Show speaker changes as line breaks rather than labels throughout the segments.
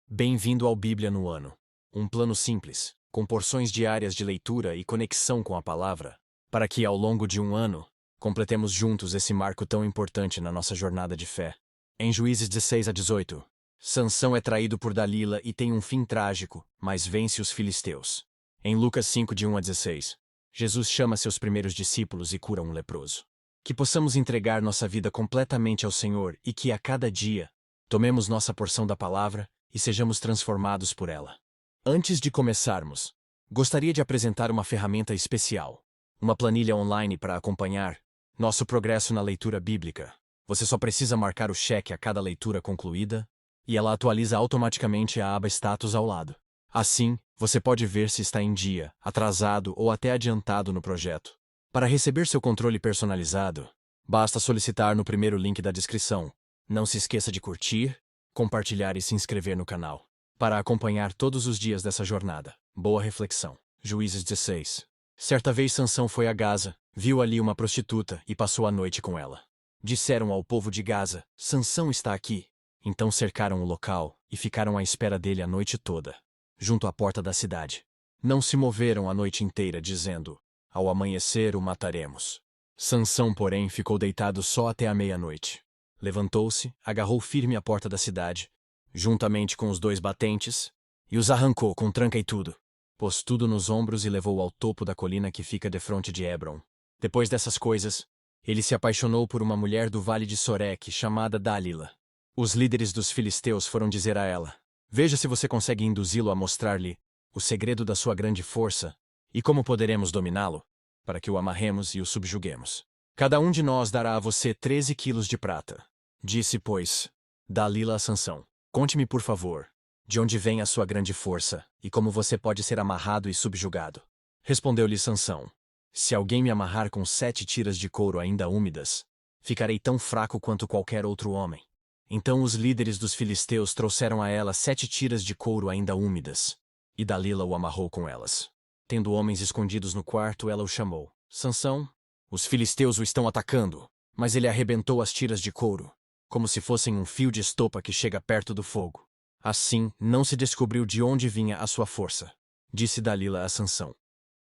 Bem-vindo ao Bíblia no Ano. Um plano simples, com porções diárias de leitura e conexão com a palavra, para que, ao longo de um ano, completemos juntos esse marco tão importante na nossa jornada de fé. Em Juízes 16 a 18, Sansão é traído por Dalila e tem um fim trágico, mas vence os filisteus. Em Lucas 5 de 1 a 16, Jesus chama seus primeiros discípulos e cura um leproso. Que possamos entregar nossa vida completamente ao Senhor e que, a cada dia, tomemos nossa porção da palavra e sejamos transformados por ela. Antes de começarmos, gostaria de apresentar uma ferramenta especial, uma planilha online para acompanhar nosso progresso na leitura bíblica. Você só precisa marcar o cheque a cada leitura concluída e ela atualiza automaticamente a aba Status ao lado. Assim, você pode ver se está em dia, atrasado ou até adiantado no projeto. Para receber seu controle personalizado, basta solicitar no primeiro link da descrição. Não se esqueça de curtir, compartilhar e se inscrever no canal, para acompanhar todos os dias dessa jornada. Boa reflexão. Juízes 16. Certa vez Sansão foi a Gaza, viu ali uma prostituta e passou a noite com ela. Disseram ao povo de Gaza: Sansão está aqui. Então cercaram o local e ficaram à espera dele a noite toda, junto à porta da cidade. Não se moveram a noite inteira, dizendo: ao amanhecer o mataremos. Sansão, porém, ficou deitado só até a meia-noite. Levantou-se, agarrou firme a porta da cidade, juntamente com os dois batentes, e os arrancou com tranca e tudo. Pôs tudo nos ombros e levou ao topo da colina que fica defronte de Hebron. Depois dessas coisas, ele se apaixonou por uma mulher do vale de Soreque, chamada Dalila. Os líderes dos filisteus foram dizer a ela: veja se você consegue induzi-lo a mostrar-lhe o segredo da sua grande força e como poderemos dominá-lo, para que o amarremos e o subjuguemos. Cada um de nós dará a você 13 quilos de prata. Disse, pois, Dalila a Sansão: conte-me, por favor, de onde vem a sua grande força e como você pode ser amarrado e subjugado. Respondeu-lhe Sansão: se alguém me amarrar com 7 tiras de couro ainda úmidas, ficarei tão fraco quanto qualquer outro homem. Então os líderes dos filisteus trouxeram a ela 7 tiras de couro ainda úmidas, e Dalila o amarrou com elas. Tendo homens escondidos no quarto, ela o chamou: Sansão, os filisteus o estão atacando. Mas ele arrebentou as tiras de couro, como se fossem um fio de estopa que chega perto do fogo. Assim, não se descobriu de onde vinha a sua força. Disse Dalila a Sansão: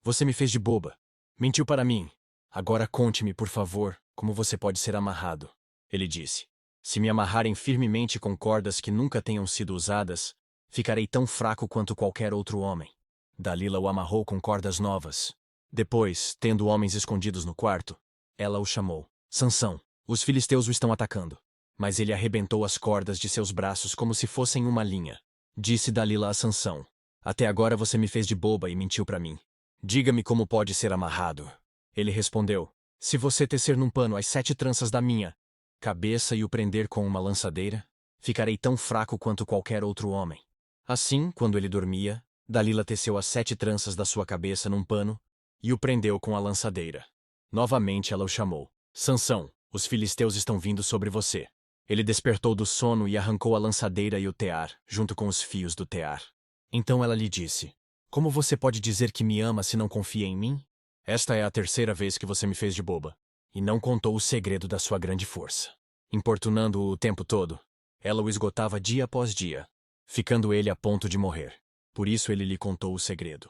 você me fez de boba. Mentiu para mim. Agora conte-me, por favor, como você pode ser amarrado. Ele disse: se me amarrarem firmemente com cordas que nunca tenham sido usadas, ficarei tão fraco quanto qualquer outro homem. Dalila o amarrou com cordas novas. Depois, tendo homens escondidos no quarto, ela o chamou: Sansão, os filisteus o estão atacando. Mas ele arrebentou as cordas de seus braços como se fossem uma linha. Disse Dalila a Sansão: até agora você me fez de boba e mentiu para mim. Diga-me como pode ser amarrado. Ele respondeu: se você tecer num pano as 7 tranças da minha cabeça e o prender com uma lançadeira, ficarei tão fraco quanto qualquer outro homem. Assim, quando ele dormia, Dalila teceu as 7 tranças da sua cabeça num pano e o prendeu com a lançadeira. Novamente ela o chamou: Sansão, os filisteus estão vindo sobre você. Ele despertou do sono e arrancou a lançadeira e o tear, junto com os fios do tear. Então ela lhe disse: como você pode dizer que me ama se não confia em mim? Esta é a 3ª vez que você me fez de boba. E não contou o segredo da sua grande força. Importunando-o o tempo todo, ela o esgotava dia após dia, ficando ele a ponto de morrer. Por isso ele lhe contou o segredo.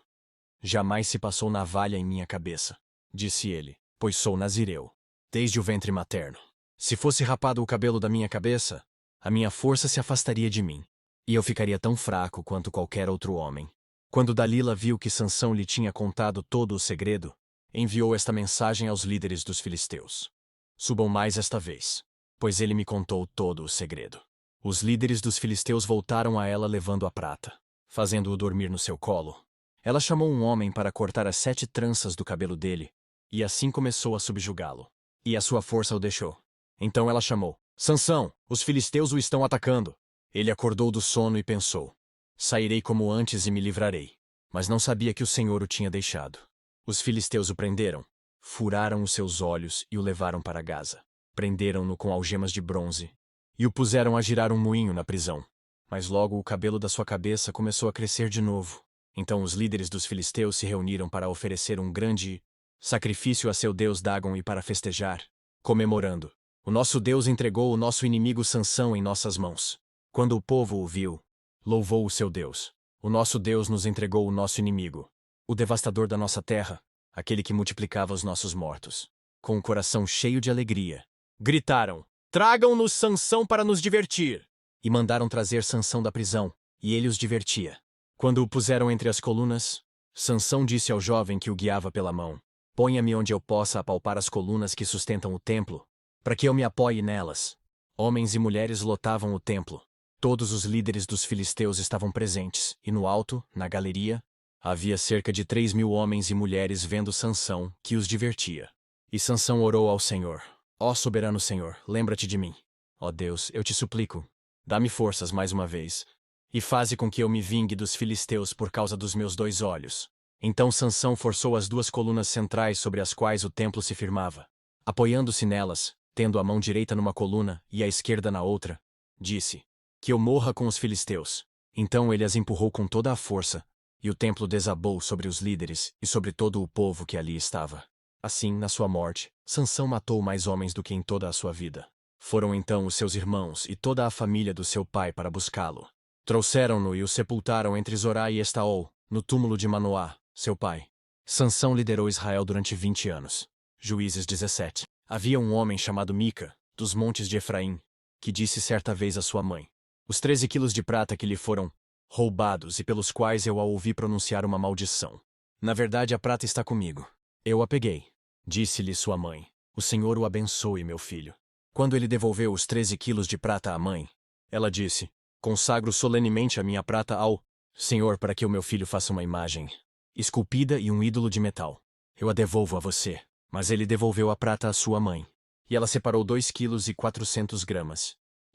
Jamais se passou navalha em minha cabeça, disse ele, pois sou nazireu, desde o ventre materno. Se fosse rapado o cabelo da minha cabeça, a minha força se afastaria de mim, e eu ficaria tão fraco quanto qualquer outro homem. Quando Dalila viu que Sansão lhe tinha contado todo o segredo, enviou esta mensagem aos líderes dos filisteus: subam mais esta vez, pois ele me contou todo o segredo. Os líderes dos filisteus voltaram a ela levando a prata, fazendo-o dormir no seu colo. Ela chamou um homem para cortar as 7 tranças do cabelo dele, e assim começou a subjugá-lo. E a sua força o deixou. Então ela chamou: Sansão, os filisteus o estão atacando. Ele acordou do sono e pensou: sairei como antes e me livrarei. Mas não sabia que o Senhor o tinha deixado. Os filisteus o prenderam, furaram os seus olhos e o levaram para Gaza. Prenderam-no com algemas de bronze e o puseram a girar um moinho na prisão. Mas logo o cabelo da sua cabeça começou a crescer de novo. Então os líderes dos filisteus se reuniram para oferecer um grande sacrifício a seu deus Dagon e para festejar, comemorando: o nosso Deus entregou o nosso inimigo Sansão em nossas mãos. Quando o povo o viu, louvou o seu Deus. O nosso Deus nos entregou o nosso inimigo, o devastador da nossa terra, aquele que multiplicava os nossos mortos. Com o coração cheio de alegria, gritaram: Tragam-nos Sansão para nos divertir! E mandaram trazer Sansão da prisão, e ele os divertia. Quando o puseram entre as colunas, Sansão disse ao jovem que o guiava pela mão: Ponha-me onde eu possa apalpar as colunas que sustentam o templo, para que eu me apoie nelas. Homens e mulheres lotavam o templo. Todos os líderes dos filisteus estavam presentes, e no alto, na galeria, havia cerca de 3.000 homens e mulheres vendo Sansão, que os divertia. E Sansão orou ao Senhor: Ó soberano Senhor, lembra-te de mim. Ó Deus, eu te suplico, dá-me forças mais uma vez, e faze com que eu me vingue dos filisteus por causa dos meus 2 olhos. Então Sansão forçou as 2 colunas centrais sobre as quais o templo se firmava. Apoiando-se nelas, tendo a mão direita numa coluna e a esquerda na outra, disse: Que eu morra com os filisteus. Então ele as empurrou com toda a força, e o templo desabou sobre os líderes e sobre todo o povo que ali estava. Assim, na sua morte, Sansão matou mais homens do que em toda a sua vida. Foram então os seus irmãos e toda a família do seu pai para buscá-lo. Trouxeram-no e o sepultaram entre Zorá e Estaol, no túmulo de Manoá, seu pai. Sansão liderou Israel durante 20 anos. Juízes 17. Havia um homem chamado Mica, dos montes de Efraim, que disse certa vez à sua mãe: Os 13 quilos de prata que lhe foram roubados e pelos quais eu a ouvi pronunciar uma maldição. Na verdade, a prata está comigo. Eu a peguei. Disse-lhe sua mãe: O Senhor o abençoe, meu filho. Quando ele devolveu os 13 quilos de prata à mãe, ela disse: Consagro solenemente a minha prata ao Senhor para que o meu filho faça uma imagem esculpida e um ídolo de metal. Eu a devolvo a você. Mas ele devolveu a prata à sua mãe. E ela separou 2,4 quilos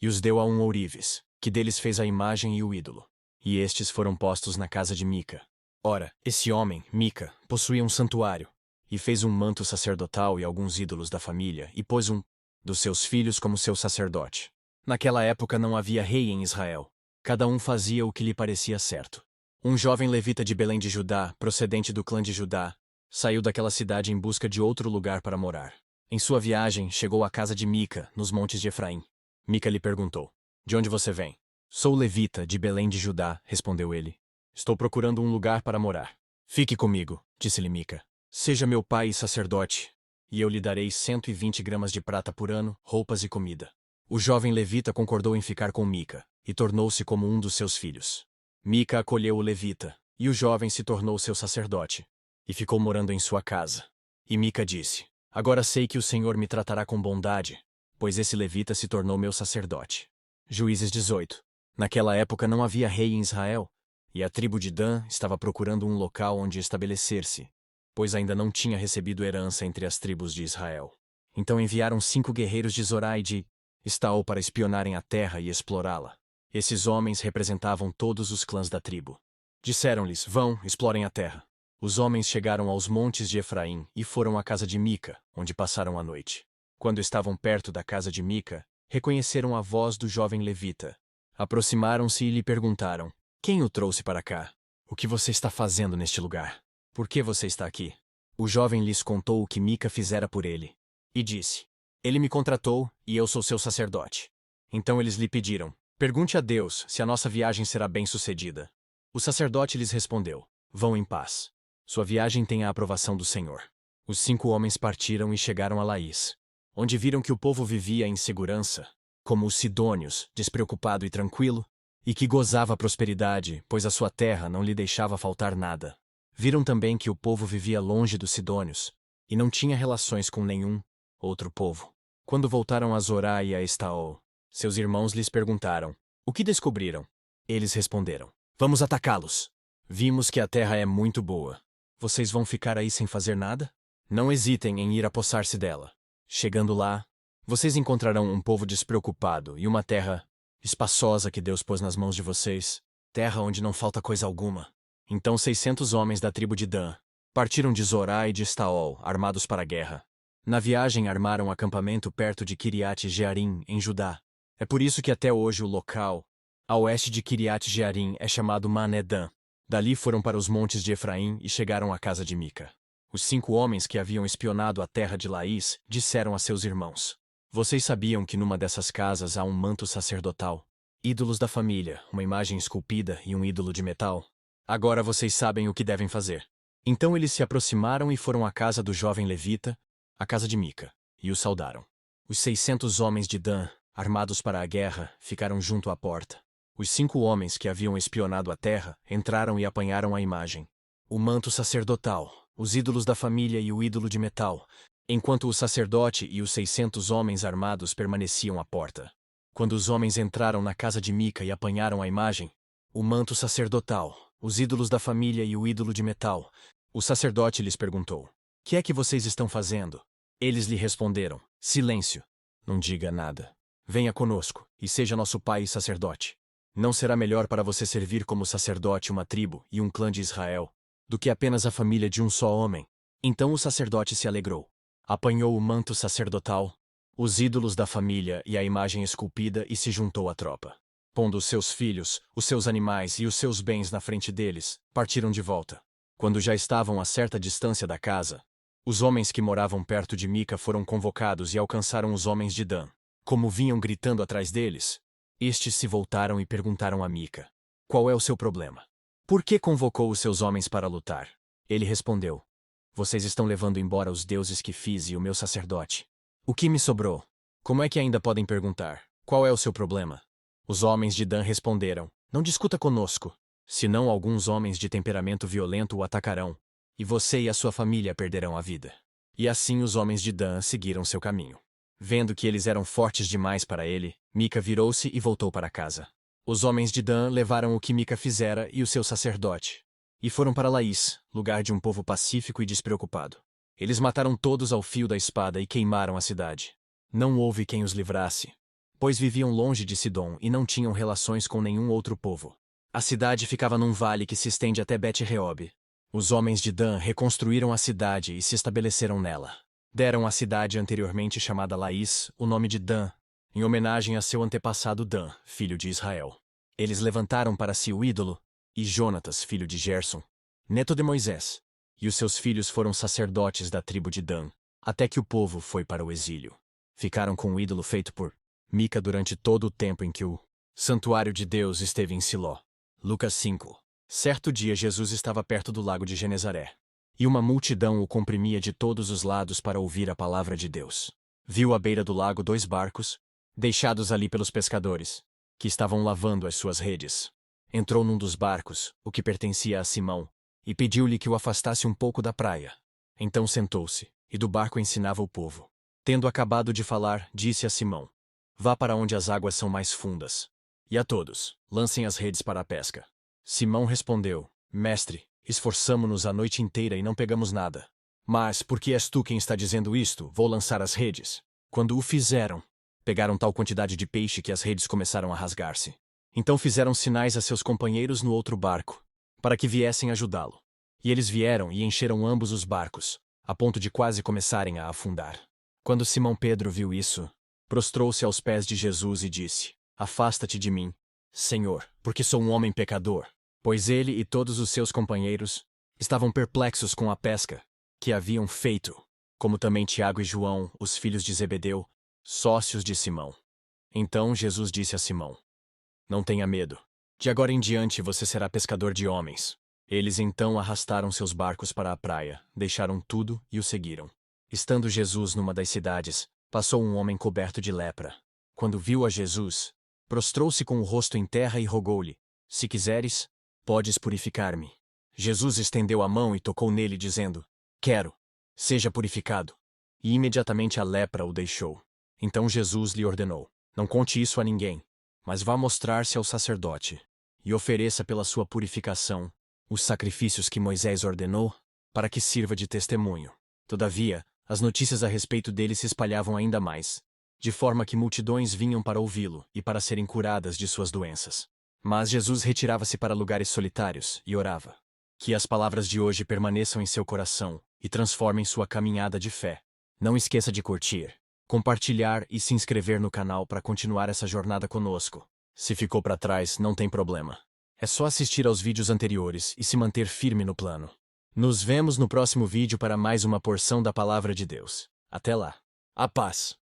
e os deu a um ourives, que deles fez a imagem e o ídolo. E estes foram postos na casa de Mica. Ora, esse homem, Mica, possuía um santuário, e fez um manto sacerdotal e alguns ídolos da família, e pôs um dos seus filhos como seu sacerdote. Naquela época não havia rei em Israel. Cada um fazia o que lhe parecia certo. Um jovem levita de Belém de Judá, procedente do clã de Judá, saiu daquela cidade em busca de outro lugar para morar. Em sua viagem, chegou à casa de Mica, nos montes de Efraim. Mica lhe perguntou: De onde você vem? Sou levita, de Belém de Judá, respondeu ele. Estou procurando um lugar para morar. Fique comigo, disse-lhe Mica. Seja meu pai e sacerdote, e eu lhe darei 120 gramas de prata por ano, roupas e comida. O jovem levita concordou em ficar com Mica, e tornou-se como um dos seus filhos. Mica acolheu o levita, e o jovem se tornou seu sacerdote, e ficou morando em sua casa. E Mica disse: Agora sei que o Senhor me tratará com bondade, pois esse levita se tornou meu sacerdote. Juízes 18. Naquela época não havia rei em Israel, e a tribo de Dan estava procurando um local onde estabelecer-se, pois ainda não tinha recebido herança entre as tribos de Israel. Então enviaram 5 guerreiros de Zorá e de Estaol para espionarem a terra e explorá-la. Esses homens representavam todos os clãs da tribo. Disseram-lhes: Vão, explorem a terra. Os homens chegaram aos montes de Efraim e foram à casa de Mica, onde passaram a noite. Quando estavam perto da casa de Mica, reconheceram a voz do jovem levita. Aproximaram-se e lhe perguntaram: Quem o trouxe para cá? O que você está fazendo neste lugar? Por que você está aqui? O jovem lhes contou o que Mica fizera por ele. E disse: Ele me contratou, e eu sou seu sacerdote. Então eles lhe pediram: Pergunte a Deus se a nossa viagem será bem-sucedida. O sacerdote lhes respondeu: Vão em paz. Sua viagem tem a aprovação do Senhor. Os 5 homens partiram e chegaram a Laís, onde viram que o povo vivia em segurança, como os sidônios, despreocupado e tranquilo, e que gozava prosperidade, pois a sua terra não lhe deixava faltar nada. Viram também que o povo vivia longe dos sidônios, e não tinha relações com nenhum outro povo. Quando voltaram a Zorá e a Estaol, seus irmãos lhes perguntaram: O que descobriram? Eles responderam: Vamos atacá-los. Vimos que a terra é muito boa. Vocês vão ficar aí sem fazer nada? Não hesitem em ir apossar-se dela. Chegando lá, vocês encontrarão um povo despreocupado e uma terra espaçosa que Deus pôs nas mãos de vocês, terra onde não falta coisa alguma. Então 600 homens da tribo de Dan partiram de Zorá e de Estaol, armados para a guerra. Na viagem armaram acampamento perto de Kiriat Jearim, em Judá. É por isso que até hoje o local, a oeste de Kiriat Jearim, é chamado Mané-Dan. Dali foram para os montes de Efraim e chegaram à casa de Mica. Os 5 homens que haviam espionado a terra de Laís disseram a seus irmãos: Vocês sabiam que numa dessas casas há um manto sacerdotal? ídolos da família, uma imagem esculpida e um ídolo de metal. Agora vocês sabem o que devem fazer. Então eles se aproximaram e foram à casa do jovem levita, a casa de Mica, e o saudaram. Os 600 homens de Dan, armados para a guerra, ficaram junto à porta. Os 5 homens que haviam espionado a terra entraram e apanharam a imagem, o manto sacerdotal, os ídolos da família e o ídolo de metal, enquanto o sacerdote e os 600 homens armados permaneciam à porta. Quando os homens entraram na casa de Mica e apanharam a imagem, o manto sacerdotal, os ídolos da família e o ídolo de metal, o sacerdote lhes perguntou: "Que é que vocês estão fazendo?" Eles lhe responderam: "Silêncio. Não diga nada. Venha conosco, e seja nosso pai e sacerdote. Não será melhor para você servir como sacerdote uma tribo e um clã de Israel, do que apenas a família de um só homem?" Então o sacerdote se alegrou. Apanhou o manto sacerdotal, os ídolos da família e a imagem esculpida e se juntou à tropa. Pondo os seus filhos, os seus animais e os seus bens na frente deles, partiram de volta. Quando já estavam a certa distância da casa, os homens que moravam perto de Mica foram convocados e alcançaram os homens de Dan. Como vinham gritando atrás deles, estes se voltaram e perguntaram a Mica: "Qual é o seu problema? Por que convocou os seus homens para lutar?" Ele respondeu: "Vocês estão levando embora os deuses que fiz e o meu sacerdote. O que me sobrou? Como é que ainda podem perguntar: qual é o seu problema?" Os homens de Dan responderam: "Não discuta conosco, senão alguns homens de temperamento violento o atacarão, e você e a sua família perderão a vida." E assim os homens de Dan seguiram seu caminho. Vendo que eles eram fortes demais para ele, Mica virou-se e voltou para casa. Os homens de Dan levaram o que Mica fizera e o seu sacerdote, e foram para Laís, lugar de um povo pacífico e despreocupado. Eles mataram todos ao fio da espada e queimaram a cidade. Não houve quem os livrasse, pois viviam longe de Sidom e não tinham relações com nenhum outro povo. A cidade ficava num vale que se estende até Bet-Reob. Os homens de Dan reconstruíram a cidade e se estabeleceram nela. Deram à cidade anteriormente chamada Laís o nome de Dan, em homenagem a seu antepassado Dan, filho de Israel. Eles levantaram para si o ídolo, e Jonatas, filho de Gerson, neto de Moisés, e os seus filhos foram sacerdotes da tribo de Dan, até que o povo foi para o exílio. Ficaram com o ídolo feito por Mica durante todo o tempo em que o santuário de Deus esteve em Siló. Lucas 5. Certo dia Jesus estava perto do lago de Genezaré, e uma multidão o comprimia de todos os lados para ouvir a palavra de Deus. Viu à beira do lago 2 barcos, deixados ali pelos pescadores, que estavam lavando as suas redes. Entrou num dos barcos, o que pertencia a Simão, e pediu-lhe que o afastasse um pouco da praia. Então sentou-se, e do barco ensinava o povo. Tendo acabado de falar, disse a Simão: "Vá para onde as águas são mais fundas. E a todos, lancem as redes para a pesca." Simão respondeu: "Mestre, esforçamo-nos a noite inteira e não pegamos nada. Mas, porque és tu quem está dizendo isto, vou lançar as redes." Quando o fizeram, pegaram tal quantidade de peixe que as redes começaram a rasgar-se. Então fizeram sinais a seus companheiros no outro barco, para que viessem ajudá-lo. E eles vieram e encheram ambos os barcos, a ponto de quase começarem a afundar. Quando Simão Pedro viu isso, prostrou-se aos pés de Jesus e disse: "Afasta-te de mim, Senhor, porque sou um homem pecador." Pois ele e todos os seus companheiros estavam perplexos com a pesca que haviam feito, como também Tiago e João, os filhos de Zebedeu, sócios de Simão. Então Jesus disse a Simão: "Não tenha medo. De agora em diante você será pescador de homens." Eles então arrastaram seus barcos para a praia, deixaram tudo e o seguiram. Estando Jesus numa das cidades, passou um homem coberto de lepra. Quando viu a Jesus, prostrou-se com o rosto em terra e rogou-lhe: "Se quiseres, podes purificar-me." Jesus estendeu a mão e tocou nele, dizendo: "Quero, seja purificado." E imediatamente a lepra o deixou. Então Jesus lhe ordenou: "Não conte isso a ninguém, mas vá mostrar-se ao sacerdote, e ofereça pela sua purificação os sacrifícios que Moisés ordenou, para que sirva de testemunho." Todavia, as notícias a respeito dele se espalhavam ainda mais, de forma que multidões vinham para ouvi-lo e para serem curadas de suas doenças. Mas Jesus retirava-se para lugares solitários e orava. Que as palavras de hoje permaneçam em seu coração e transformem sua caminhada de fé. Não esqueça de curtir, compartilhar e se inscrever no canal para continuar essa jornada conosco. Se ficou para trás, não tem problema. É só assistir aos vídeos anteriores e se manter firme no plano. Nos vemos no próximo vídeo para mais uma porção da Palavra de Deus. Até lá. A paz.